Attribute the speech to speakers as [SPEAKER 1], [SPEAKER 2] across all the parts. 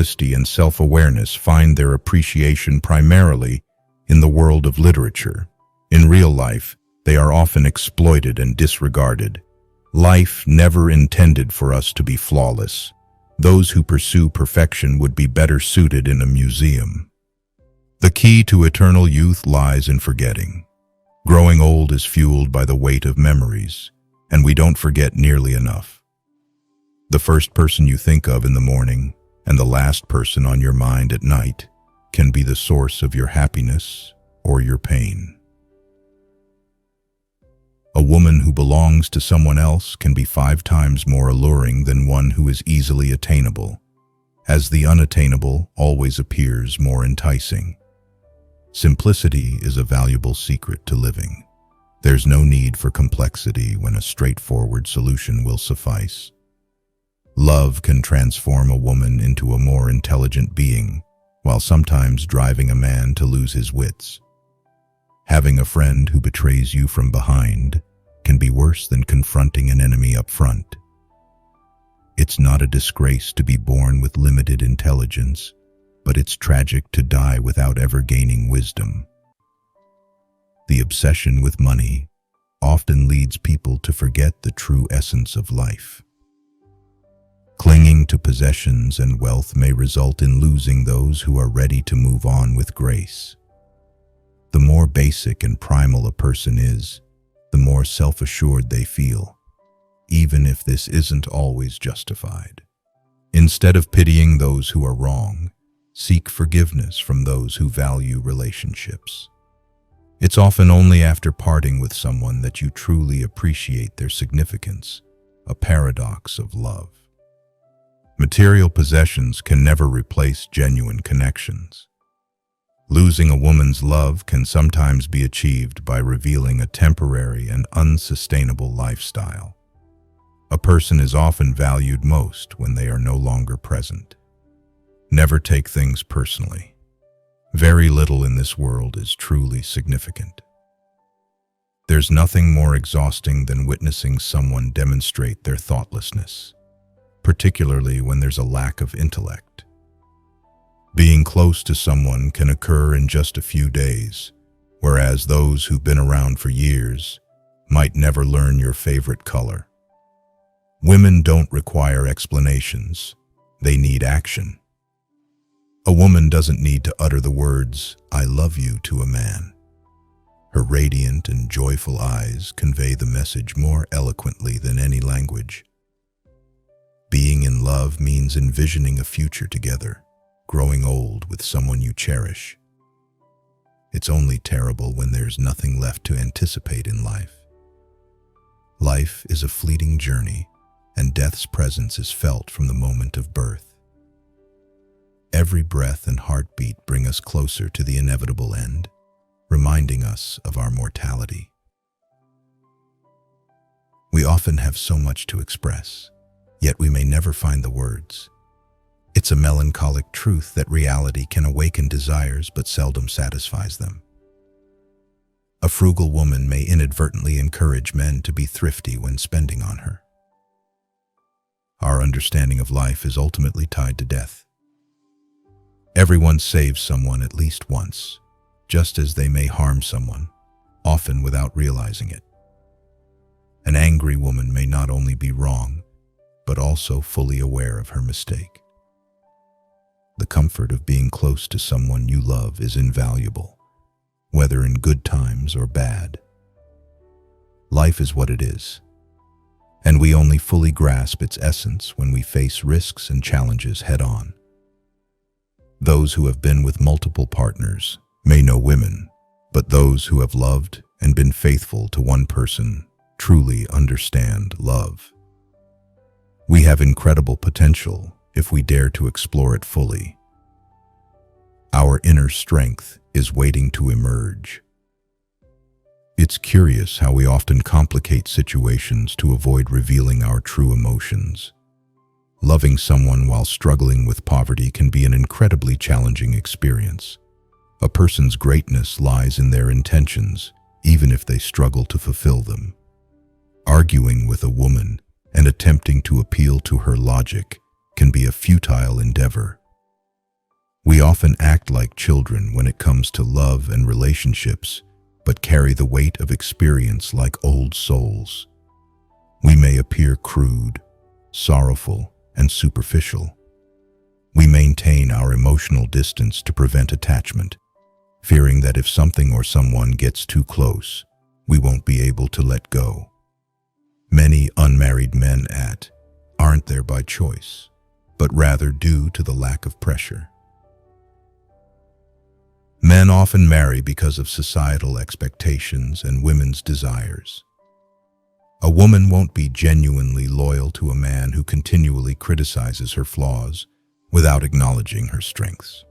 [SPEAKER 1] Honesty and self-awareness find their appreciation primarily in the world of literature. In real life, they are often exploited and disregarded. Life never intended for us to be flawless. Those who pursue perfection would be better suited in a museum. The key to eternal youth lies in forgetting. Growing old is fueled by the weight of memories, and we don't forget nearly enough. The first person you think of in the morning and the last person on your mind at night can be the source of your happiness or your pain. A woman who belongs to someone else can be 5 times more alluring than one who is easily attainable, as the unattainable always appears more enticing. Simplicity is a valuable secret to living. There's no need for complexity when a straightforward solution will suffice. Love can transform a woman into a more intelligent being, while sometimes driving a man to lose his wits. Having a friend who betrays you from behind can be worse than confronting an enemy up front. It's not a disgrace to be born with limited intelligence, but it's tragic to die without ever gaining wisdom. The obsession with money often leads people to forget the true essence of life. Clinging to possessions and wealth may result in losing those who are ready to move on with grace. The more basic and primal a person is, the more self-assured they feel, even if this isn't always justified. Instead of pitying those who are wrong, seek forgiveness from those who value relationships. It's often only after parting with someone that you truly appreciate their significance, a paradox of love. Material possessions can never replace genuine connections. Losing a woman's love can sometimes be achieved by revealing a temporary and unsustainable lifestyle. A person is often valued most when they are no longer present. Never take things personally. Very little in this world is truly significant. There's nothing more exhausting than witnessing someone demonstrate their thoughtlessness, particularly when there's a lack of intellect. Being close to someone can occur in just a few days, whereas those who've been around for years might never learn your favorite color. Women don't require explanations, they need action. A woman doesn't need to utter the words, "I love you," to a man. Her radiant and joyful eyes convey the message more eloquently than any language. Being in love means envisioning a future together, growing old with someone you cherish. It's only terrible when there's nothing left to anticipate in life. Life is a fleeting journey, and death's presence is felt from the moment of birth. Every breath and heartbeat bring us closer to the inevitable end, reminding us of our mortality. We often have so much to express, yet we may never find the words. It's a melancholic truth that reality can awaken desires but seldom satisfies them. A frugal woman may inadvertently encourage men to be thrifty when spending on her. Our understanding of life is ultimately tied to death. Everyone saves someone at least once, just as they may harm someone, often without realizing it. An angry woman may not only be wrong, but also fully aware of her mistake. The comfort of being close to someone you love is invaluable, whether in good times or bad. Life is what it is, and we only fully grasp its essence when we face risks and challenges head-on. Those who have been with multiple partners may know women, but those who have loved and been faithful to one person truly understand love. We have incredible potential if we dare to explore it fully. Our inner strength is waiting to emerge. It's curious how we often complicate situations to avoid revealing our true emotions. Loving someone while struggling with poverty can be an incredibly challenging experience. A person's greatness lies in their intentions, even if they struggle to fulfill them. Arguing with a woman and attempting to appeal to her logic can be a futile endeavor, We often act like children when it comes to love and relationships, but carry the weight of experience like old souls. We may appear crude, sorrowful, and superficial. We maintain our emotional distance to prevent attachment, fearing that if something or someone gets too close, we won't be able to let go. Many unmarried men aren't there by choice, but rather due to the lack of pressure. Men often marry because of societal expectations and women's desires. A woman won't be genuinely loyal to a man who continually criticizes her flaws without acknowledging her strengths.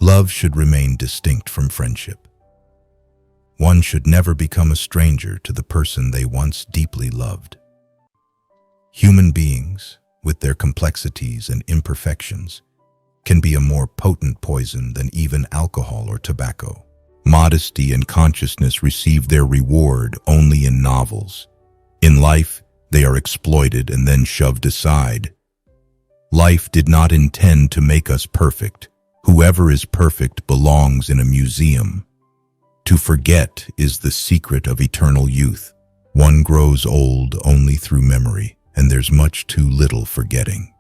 [SPEAKER 1] Love should remain distinct from friendship. One should never become a stranger to the person they once deeply loved. Human beings, with their complexities and imperfections, can be a more potent poison than even alcohol or tobacco. Modesty and consciousness receive their reward only in novels. In life, they are exploited and then shoved aside. Life did not intend to make us perfect. Whoever is perfect belongs in a museum. To forget is the secret of eternal youth. One grows old only through memory, and there's much too little forgetting.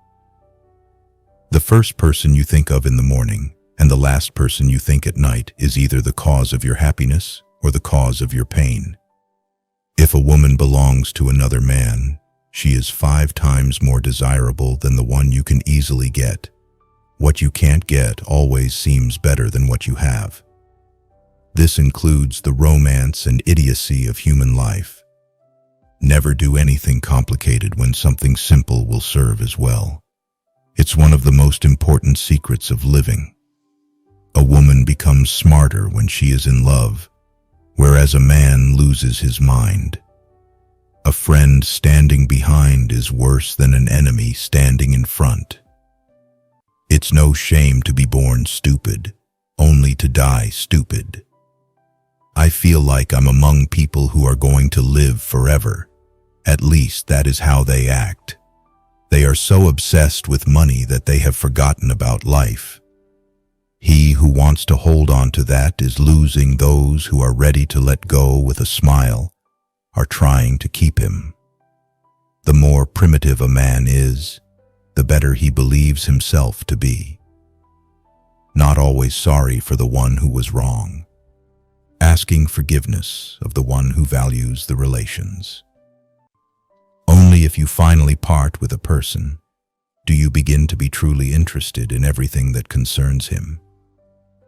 [SPEAKER 1] The first person you think of in the morning and the last person you think at night is either the cause of your happiness or the cause of your pain. If a woman belongs to another man, she is 5 times more desirable than the one you can easily get. What you can't get always seems better than what you have. This includes the romance and idiocy of human life. Never do anything complicated when something simple will serve as well. It's one of the most important secrets of living. A woman becomes smarter when she is in love, whereas a man loses his mind. A friend standing behind is worse than an enemy standing in front. It's no shame to be born stupid, only to die stupid. I feel like I'm among people who are going to live forever. At least that is how they act. They are so obsessed with money that they have forgotten about life. He who wants to hold on to that is losing. Those who are ready to let go with a smile are trying to keep him. The more primitive a man is, the better he believes himself to be. Not always sorry for the one who was wrong. Asking forgiveness of the one who values the relations. Only if you finally part with a person do you begin to be truly interested in everything that concerns him.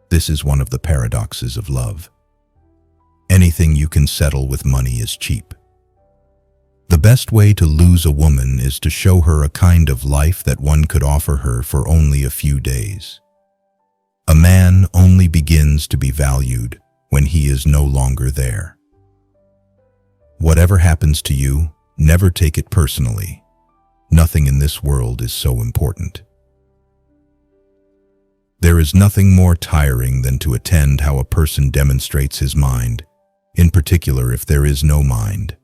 [SPEAKER 1] This is one of the paradoxes of love. Anything you can settle with money is cheap. The best way to lose a woman is to show her a kind of life that one could offer her for only a few days. A man only begins to be valued when he is no longer there. Whatever happens to you, never take it personally. Nothing in this world is so important. There is nothing more tiring than to attend how a person demonstrates his mind, in particular if there is no mind.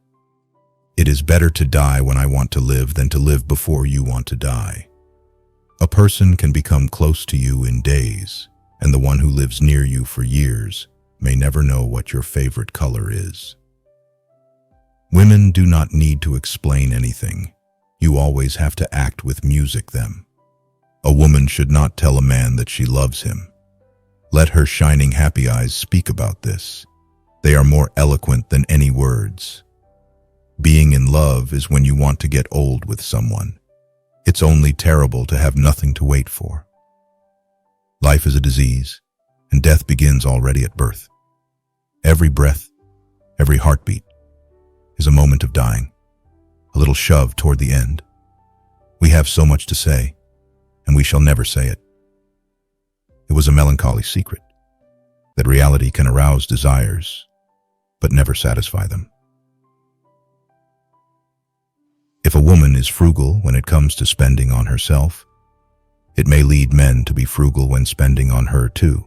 [SPEAKER 1] It is better to die when I want to live than to live before you want to die. A person can become close to you in days, and the one who lives near you for years may never know what your favorite color is. Women do not need to explain anything. You always have to act with music them. A woman should not tell a man that she loves him. Let her shining happy eyes speak about this. They are more eloquent than any words. Being in love is when you want to get old with someone. It's only terrible to have nothing to wait for. Life is a disease, and death begins already at birth. Every breath, every heartbeat is a moment of dying, a little shove toward the end. We have so much to say, and we shall never say it. It was a melancholy secret, that reality can arouse desires, but never satisfy them. If a woman is frugal when it comes to spending on herself, it may lead men to be frugal when spending on her too.